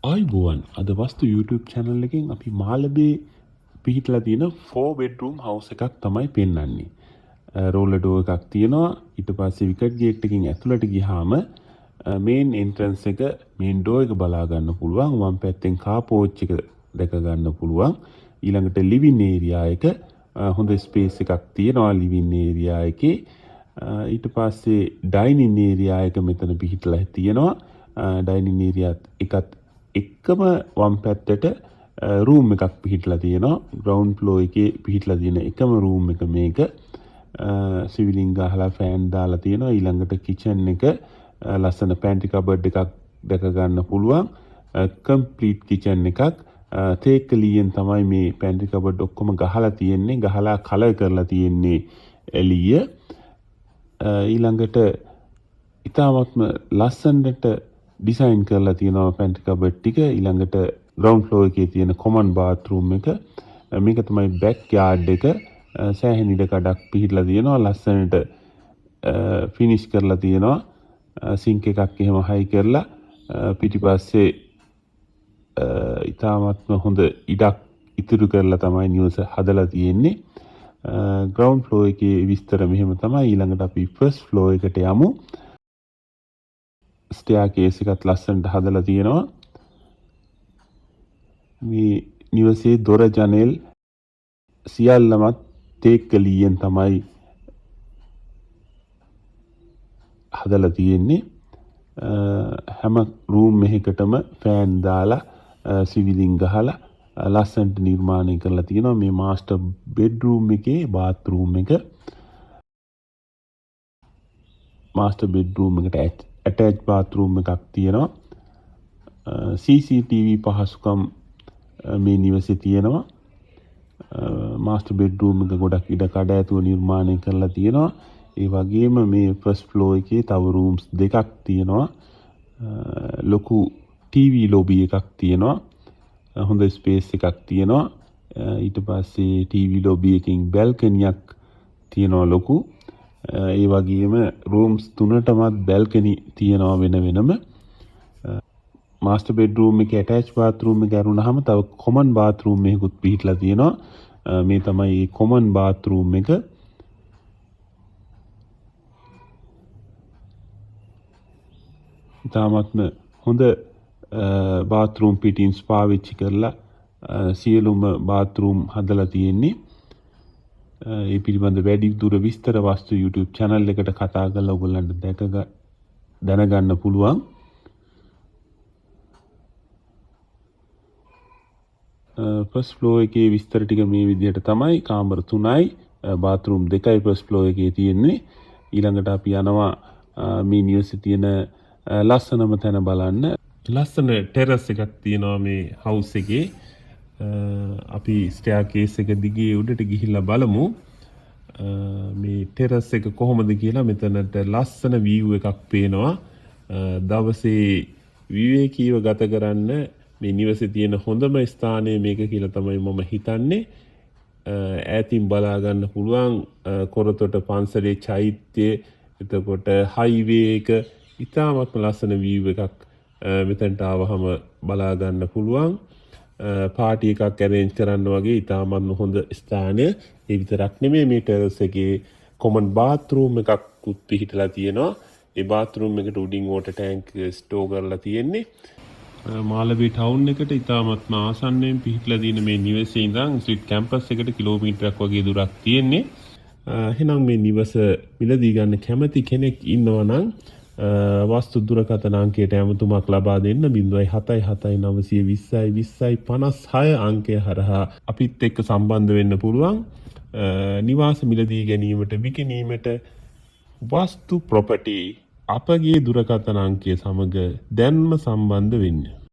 ආයුබෝවන් අද වස්තු YouTube channel එකෙන් අපි මාළඹේ පිහිටලා තියෙන 4 bedroom house එකක් තමයි පෙන්වන්නේ. roller door එකක් තියෙනවා. ඊට පස්සේ wicket gate එකකින් ඇතුළට ගියාම main entrance එක main door එක බලා ගන්න පුළුවන්. වම් පැත්තෙන් car porch එක දැක ගන්න පුළුවන්. ඊළඟට living area එක හොඳ space එකක් තියෙනවා living area එකේ. ඊට පස්සේ dining area එක මෙතන පිහිටලා තියෙනවා. dining area එකත් එකම වම් පැත්තට room එකක් පිහිටලා තියෙනවා. ground floor එකේ පිහිටලා තියෙන එකම room එක මේක. ceiling ගහලා fan දාලා තියෙනවා. ඊළඟට kitchen එක ලස්සන pantry cupboard එකක් දැක ගන්න පුළුවන්. complete kitchen එකක්. තේකලියෙන් තමයි මේ pantry cupboard ඔක්කොම ගහලා තියෙන්නේ. ගහලා color කරලා තියෙන්නේ එළිය. ඊළඟට ඉතාමත්ම ලස්සනට ඩිසයින් කරලා තියෙනවා pantry cupboard ටික. ඊළඟට ground floor එකේ තියෙන common bathroom එක. මේක තමයි back yard එක. සෑහෙන ඉඩ කඩක් පිහිටලා තියෙනවා. ලස්සනට finish කරලා තියෙනවා. sink එකක් එහෙම high කරලා පිටිපස්සේ ඉතාමත්ම හොඳ ඉඩක් ඉතුරු කරලා තමයි නිවස හදලා තියෙන්නේ. ground floor එකේ විස්තර මෙහෙම තමයි. ඊළඟට අපි first floor එකට යමු. staircase එකත් ලස්සනට හදලා තියෙනවා. මේ නිවසේ දොර ජනෙල් සියල්ලමත් තේකලියෙන් තමයි හදලා තියෙන්නේ. හැම room එකකටම fan දාලා ceiling ගහලා ලස්සනට නිර්මාණය කරලා තියෙනවා. මේ master bedroom එකේ bathroom එක. master bedroom එකට attached bathroom එකක් තියෙනවා. CCTV පහසුකම් මේ නිවසේ තියෙනවා. master bedroom එක ගොඩක් ඉඩ කඩ ඇතුව නිර්මාණය කරලා තියෙනවා. ඒ වගේම මේ first floor එකේ තව rooms දෙකක් තියෙනවා. ලොකු TV lobby එකක් තියෙනවා. හොඳ space එකක් තියෙනවා. ඊට පස්සේ TV lobby එකකින් balcony එකක් තියෙනවා ලොකු. ඒ වගේම rooms තුනටමත් balcony තියෙනවා වෙන වෙනම. master bedroom එකේ attached bathroom එක අරුණාම තව common bathroom එකකුත් පිහිටලා තියෙනවා. මේ තමයි මේ common bathroom එක. ඉතාමත්ම හොඳ bathroom fittings පාවිච්චි කරලා සියලුම bathroom හදලා තියෙන්නේ. ඒ පිළිබඳ වැඩි දුර විස්තර වස්තු YouTube channel එකට කතා කරලා ඔයගොල්ලන්ට දැනගන්න පුළුවන්. first floor එකේ විස්තර ටික මේ විදිහට තමයි. කාමර 3යි bathroom 2යි first floor එකේ තියෙන්නේ. ඊළඟට අපි යනවා මේ නිවසේ තියෙන ලස්සනම තැන බලන්න. ලස්සන terrace එකක් තියෙනවා මේ house එකේ. අපි staircase එක දිගේ උඩට ගිහිල්ලා බලමු. මේ terrace එක කොහොමද කියලා. මෙතනට ලස්සන view එකක් පේනවා. දවසේ විවේකීව ගත කරන්න මේ නිවසේ තියෙන හොඳම ස්ථානය මේක කියලා තමයි මම හිතන්නේ. ඈතින් බලා ගන්න පුළුවන් කොරතොට පන්සලේ චෛත්‍යය, එතකොට highway එක, ඉතාමත්ම ලස්සන view එකක් මෙතනට ආවහම බලා ගන්න පුළුවන්. පාටි එකක් arrange කරන්න වගේ ඉතාමත්ම හොඳ ස්ථානය. ඒ විතරක් නෙමෙයි මේ terrace එකේ common bathroom එකක් පිහිටලා තියෙනවා. ඒ bathroom එකට උඩින් water tank store කරලා තියෙන්නේ. මාළඹේ town එකට ඉතාමත්ම ආසන්නයෙන් පිහිටලා තියෙන මේ නිවසේ ඉඳන් ස්විට් කැම්පස් එකට කිලෝමීටරයක් වගේ දුරක් තියෙන්නේ. එහෙනම් මේ නිවස මිලදී ගන්න කැමති කෙනෙක් ඉන්නවා නම් වස්තු දුරකථන අංකයට ඇමතුමක් ලබා දෙන්න. 077 අංකය හරහා අපිත් එක්ක සම්බන්ධ වෙන්න පුළුවන්. නිවාස මිලදී ගැනීමට විකිණීමට වස්තු property අපගේ දුරකථන අංකය සමග දැන්ම සම්බන්ධ වෙන්න.